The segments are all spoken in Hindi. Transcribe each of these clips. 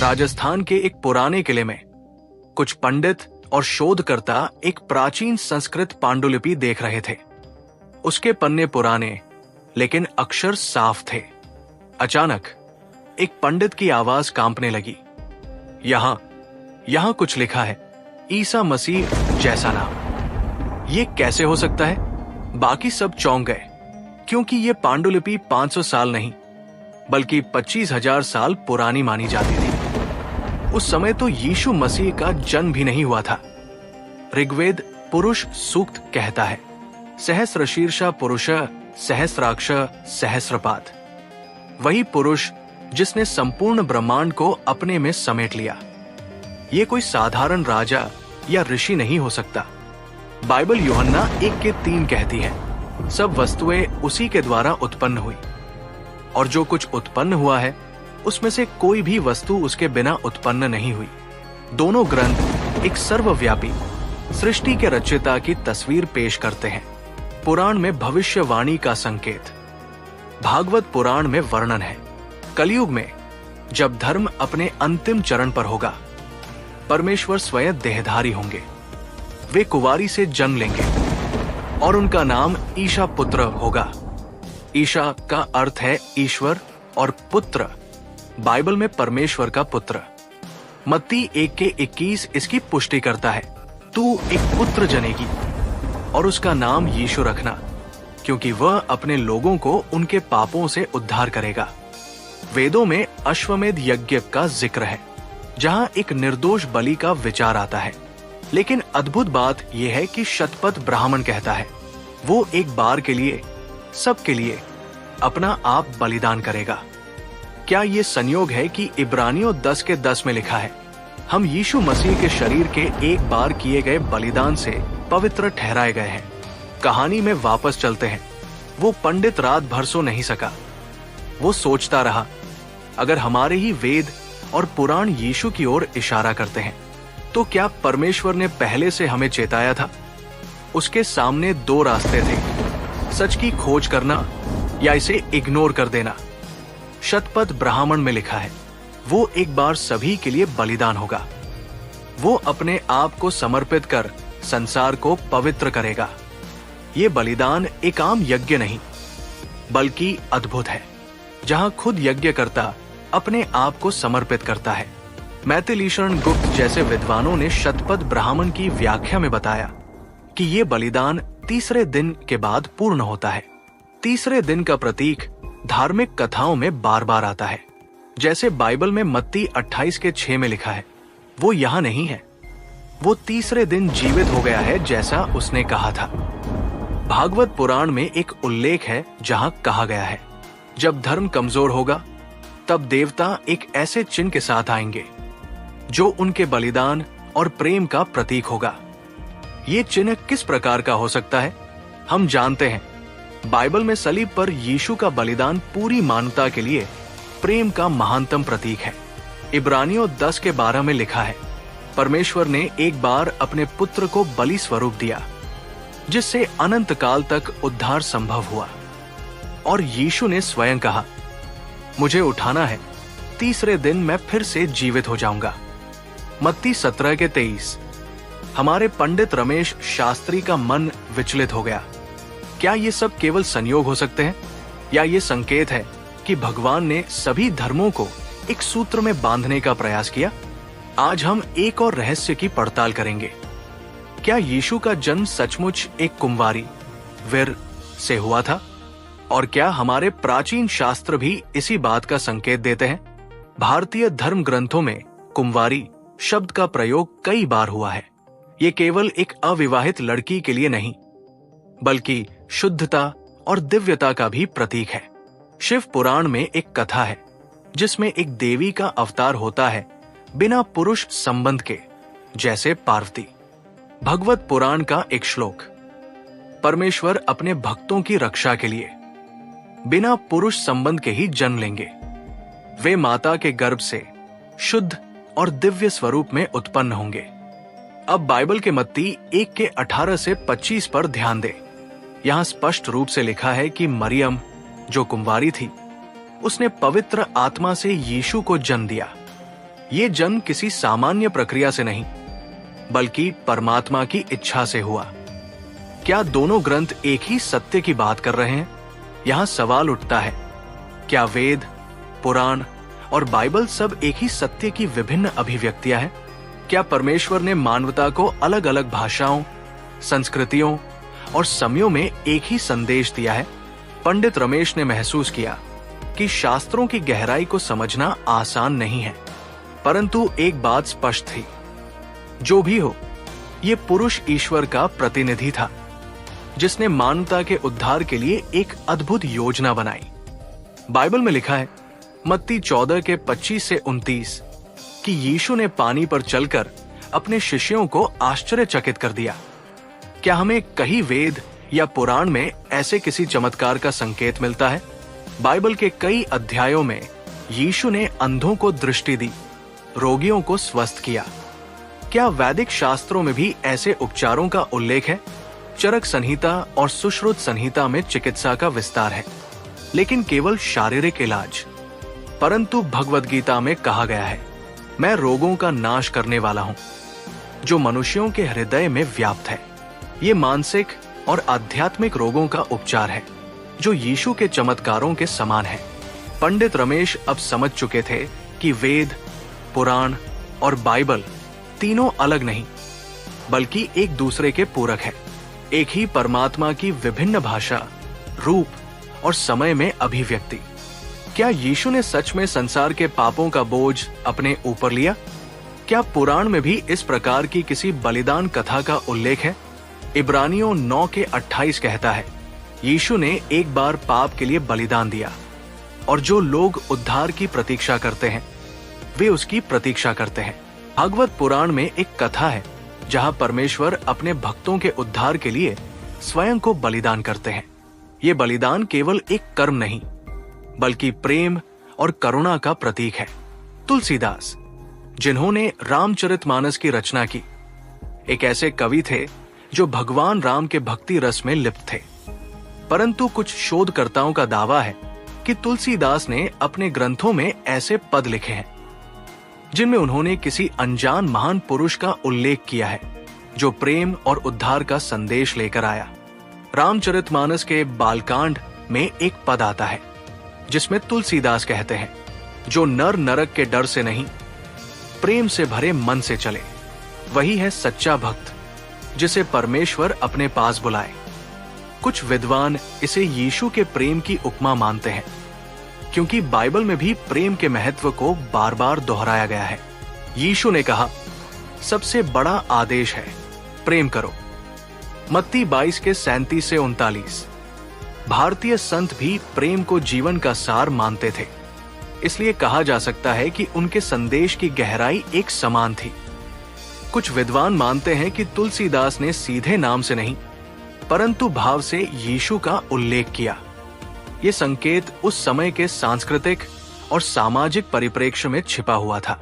राजस्थान के एक पुराने किले में कुछ पंडित और शोधकर्ता एक प्राचीन संस्कृत पांडुलिपि देख रहे थे। उसके पन्ने पुराने लेकिन अक्षर साफ थे। अचानक एक पंडित की आवाज कांपने लगी। यहां कुछ लिखा है, ईसा मसीह जैसा नाम। ये कैसे हो सकता है? बाकी सब चौंक गए, क्योंकि ये पांडुलिपि 500 साल नहीं बल्कि 25,000 साल पुरानी मानी जाती थी। उस समय तो यीशु मसीह का जन्म भी नहीं हुआ था। ऋग्वेद पुरुष सूक्त कहता है, सहस्रशीर्षा पुरुष सहस्राक्ष सहस्रपाद। वही पुरुष जिसने संपूर्ण ब्रह्मांड को अपने में समेट लिया। ये कोई साधारण राजा या ऋषि नहीं हो सकता। बाइबल यूहन्ना 1:3 कहती है, सब वस्तुएं उसी के द्वारा उत्पन्न हुई, और जो कुछ उत्पन्न हुआ है उसमें से कोई भी वस्तु उसके बिना उत्पन्न नहीं हुई। दोनों ग्रंथ एक सर्वव्यापी सृष्टि के रचयिता की तस्वीर पेश करते हैं। पुराण में भविष्यवाणी का संकेत, भागवत पुराण में वर्णन है। कलयुग में जब धर्म अपने अंतिम चरण पर होगा, परमेश्वर स्वयं देहधारी होंगे। वे कुंवारी से जन्म लेंगे और उनका नाम ईशा पुत्र होगा। ईशा का अर्थ है ईश्वर और पुत्र बाइबल में परमेश्वर का पुत्र। मत्ती 1:21 इसकी पुष्टि करता है, तू एक पुत्र जनेगी और उसका नाम यीशु रखना, क्योंकि वह अपने लोगों को उनके पापों से उद्धार करेगा। वेदों में अश्वमेध यज्ञ का जिक्र है, जहां एक निर्दोष बलि का विचार आता है। लेकिन अद्भुत बात यह है कि शतपथ ब्राह्मण कहता है, वो एक बार के लिए सबके लिए अपना आप बलिदान करेगा। क्या ये संयोग है कि इब्रानियों 10:10 में लिखा है, हम यीशु मसीह के शरीर के एक बार किए गए बलिदान से पवित्र ठहराए गए हैं। कहानी में वापस चलते हैं। वो पंडित रात भर सो नहीं सका। वो सोचता रहा, अगर हमारे ही वेद और पुराण यीशु की ओर इशारा करते हैं, तो क्या परमेश्वर ने पहले से हमें चेताया था? उसके सामने 2 रास्ते थे, सच की खोज करना या इसे इग्नोर कर देना। शतपथ ब्राह्मण में लिखा है, वो एक बार सभी के लिए बलिदान होगा। वो अपने आप को समर्पित कर संसार को पवित्र करेगा। ये बलिदान एक आम यज्ञ नहीं बल्कि अद्भुत है, जहां खुद यज्ञकर्ता अपने आप को समर्पित करता है। मैथिलीशरण गुप्त जैसे विद्वानों ने शतपथ ब्राह्मण की व्याख्या में बताया कि ये बलिदान तीसरे दिन के बाद पूर्ण होता है। तीसरे दिन का प्रतीक धार्मिक कथाओं में बार बार आता है, जैसे बाइबल में मत्ती 28:6 में लिखा है, वो यहाँ नहीं है, वो तीसरे दिन जीवित हो गया है जैसा उसने कहा था। भागवत पुराण में एक उल्लेख है जहां कहा गया है, जब धर्म कमजोर होगा तब देवता एक ऐसे चिन्ह के साथ आएंगे जो उनके बलिदान और प्रेम का प्रतीक होगा। ये चिन्ह किस प्रकार का हो सकता है? हम जानते हैं, बाइबल में सलीब पर यीशु का बलिदान पूरी मानवता के लिए प्रेम का महानतम प्रतीक है। इब्रानियों 10:12 में लिखा है, परमेश्वर ने एक बार अपने पुत्र को बलि स्वरूप दिया, जिससे अनंत काल तक उद्धार संभव हुआ। और यीशु ने स्वयं कहा, मुझे उठाना है, तीसरे दिन मैं फिर से जीवित हो जाऊंगा। मत्ती 17:23। हमारे पंडित रमेश शास्त्री का मन विचलित हो गया। क्या ये सब केवल संयोग हो सकते हैं, या ये संकेत है कि भगवान ने सभी धर्मों को एक सूत्र में बांधने का प्रयास किया? आज हम एक और रहस्य की पड़ताल करेंगे। क्या यीशु का जन्म सचमुच एक कुंवारी वीर से हुआ था? और क्या हमारे प्राचीन शास्त्र भी इसी बात का संकेत देते हैं? भारतीय धर्म ग्रंथों में कुंवारी शब्द का प्रयोग कई बार हुआ है। ये केवल एक अविवाहित लड़की के लिए नहीं, बल्कि शुद्धता और दिव्यता का भी प्रतीक है। शिव पुराण में एक कथा है जिसमें एक देवी का अवतार होता है बिना पुरुष संबंध के, जैसे पार्वती। भगवत पुराण का एक श्लोक, परमेश्वर अपने भक्तों की रक्षा के लिए बिना पुरुष संबंध के ही जन्म लेंगे। वे माता के गर्भ से शुद्ध और दिव्य स्वरूप में उत्पन्न होंगे। अब बाइबल के मत्ती 1:18 से 25 पर ध्यान दें। यहाँ स्पष्ट रूप से लिखा है कि मरियम, जो कुंवारी थी, उसने पवित्र आत्मा से यीशु को जन्म दिया। ये जन्म किसी सामान्य प्रक्रिया से नहीं, बल्कि परमात्मा की इच्छा से हुआ। क्या दोनों ग्रंथ एक ही सत्य की बात कर रहे हैं? यहां सवाल उठता है, क्या वेद, पुराण और बाइबल सब एक ही सत्य की विभिन्न अभिव्यक्तियां हैं? क्या परमेश्वर ने मानवता को अलग अलग भाषाओं, संस्कृतियों और समयों में एक ही संदेश दिया है? पंडित रमेश ने महसूस किया कि शास्त्रों की गहराई को समझना आसान नहीं है, परंतु एक बात स्पष्ट थी, जो भी हो, ये पुरुष ईश्वर का प्रतिनिधि था, जिसने मानवता के उद्धार के लिए एक अद्भुत योजना बनाई। बाइबल में लिखा है, मत्ती 14 के 25 से 29, कि यीशु ने पानी पर चलकर अपने शिष्यों को आश्चर्यचकित कर दिया। क्या हमें कहीं वेद या पुराण में ऐसे किसी चमत्कार का संकेत मिलता है? बाइबल के कई अध्यायों में यीशु ने अंधों को दृष्टि दी, रोगियों को स्वस्थ किया। क्या वैदिक शास्त्रों में भी ऐसे उपचारों का उल्लेख है? चरक संहिता और सुश्रुत संहिता में चिकित्सा का विस्तार है, लेकिन केवल शारीरिक इलाज। परंतु भगवद गीता में कहा गया है, मैं रोगों का नाश करने वाला हूं, जो मनुष्यों के हृदय में व्याप्त है। ये मानसिक और आध्यात्मिक रोगों का उपचार है, जो यीशु के चमत्कारों के समान है। पंडित रमेश अब समझ चुके थे कि वेद, पुराण और बाइबल तीनों अलग नहीं, बल्कि एक दूसरे के पूरक है। एक ही परमात्मा की विभिन्न भाषा, रूप और समय में अभिव्यक्ति। क्या यीशु ने सच में संसार के पापों का बोझ अपने ऊपर लिया? क्या पुराण में भी इस प्रकार की किसी बलिदान कथा का उल्लेख है? इब्रानियों 9 के 28 कहता है, यीशु ने एक बार पाप के लिए बलिदान दिया, और जो लोग उद्धार की प्रतीक्षा करते हैं, वे उसकी प्रतीक्षा करते हैं। भागवत पुराण में एक कथा है जहां परमेश्वर अपने भक्तों के उद्धार के लिए स्वयं को बलिदान करते हैं। ये बलिदान केवल एक कर्म नहीं, बल्कि प्रेम और करुणा का प्रतीक है। तुलसीदास, जिन्होंने रामचरितमानस की रचना की, एक ऐसे कवि थे जो भगवान राम के भक्ति रस में लिप्त थे। परंतु कुछ शोधकर्ताओं का दावा है कि तुलसीदास ने अपने ग्रंथों में ऐसे पद लिखे हैं जिनमें उन्होंने किसी अनजान महान पुरुष का उल्लेख किया है, जो प्रेम और उद्धार का संदेश लेकर आया। रामचरितमानस के बालकांड में एक पद आता है जिसमें तुलसीदास कहते हैं, जो नर नरक के डर से नहीं, प्रेम से भरे मन से चले, वही है सच्चा भक्त, जिसे परमेश्वर अपने पास बुलाए। कुछ विद्वान इसे यीशु के प्रेम की उपमा मानते हैं, क्योंकि बाइबल में भी प्रेम के महत्व को बार बार दोहराया गया है। यीशु ने कहा, सबसे बड़ा आदेश है, प्रेम करो। मत्ती 22 के 37 से 39। भारतीय संत भी प्रेम को जीवन का सार मानते थे, इसलिए कहा जा सकता है कि उनके संदेश की गहराई एक समान थी। कुछ विद्वान मानते हैं कि तुलसीदास ने सीधे नाम से नहीं, परंतु भाव से यीशु का उल्लेख किया। ये संकेत उस समय के सांस्कृतिक और सामाजिक परिप्रेक्ष्य में छिपा हुआ था।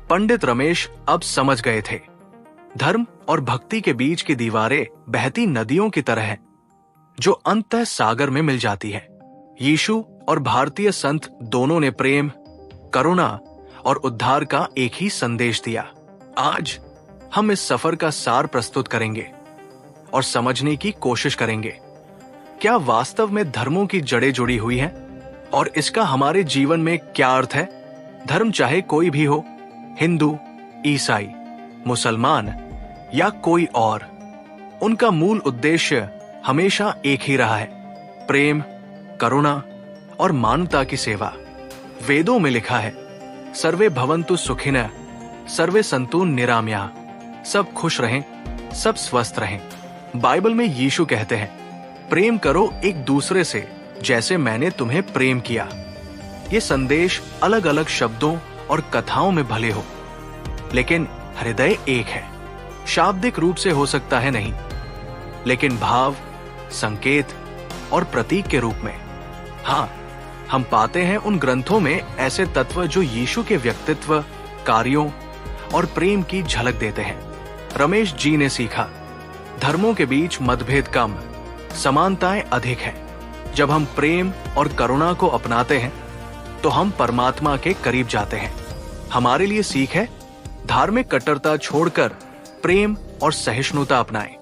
पंडित रमेश अब समझ गए थे, धर्म और भक्ति के बीच की दीवारें बहती नदियों की तरह हैं, जो अंततः सागर में मिल जाती है। यीशु और भारतीय संत दोनों ने प्रेम, करुणा और उद्धार का एक ही संदेश दिया। आज हम इस सफर का सार प्रस्तुत करेंगे और समझने की कोशिश करेंगे, क्या वास्तव में धर्मों की जड़ें जुड़ी हुई हैं और इसका हमारे जीवन में क्या अर्थ है। धर्म चाहे कोई भी हो, हिंदू, ईसाई, मुसलमान या कोई और, उनका मूल उद्देश्य हमेशा एक ही रहा है, प्रेम, करुणा और मानवता की सेवा। वेदों में लिखा है, सर्वे भवन्तु सुखिनः, सर्वे सन्तु निरामयाः, सब खुश रहें, सब स्वस्थ रहें। बाइबल में यीशु कहते हैं, प्रेम करो एक दूसरे से जैसे मैंने तुम्हें प्रेम किया। ये संदेश अलग अलग शब्दों और कथाओं में भले हो, लेकिन हृदय एक है। शाब्दिक रूप से हो सकता है नहीं, लेकिन भाव, संकेत और प्रतीक के रूप में हाँ, हम पाते हैं उन ग्रंथों में ऐसे तत्व जो यीशु के व्यक्तित्व, कार्यों और प्रेम की झलक देते हैं। रमेश जी ने सीखा, धर्मों के बीच मतभेद कम, समानताएं अधिक है। जब हम प्रेम और करुणा को अपनाते हैं तो हम परमात्मा के करीब जाते हैं। हमारे लिए सीख है, धार्मिक कट्टरता छोड़कर प्रेम और सहिष्णुता अपनाएं।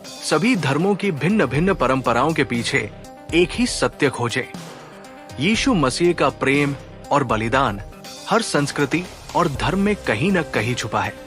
सभी धर्मों की भिन्न भिन्न परंपराओं के पीछे एक ही सत्य खोजें। यीशु मसीह का प्रेम और बलिदान हर संस्कृति और धर्म में कहीं न कहीं छुपा है।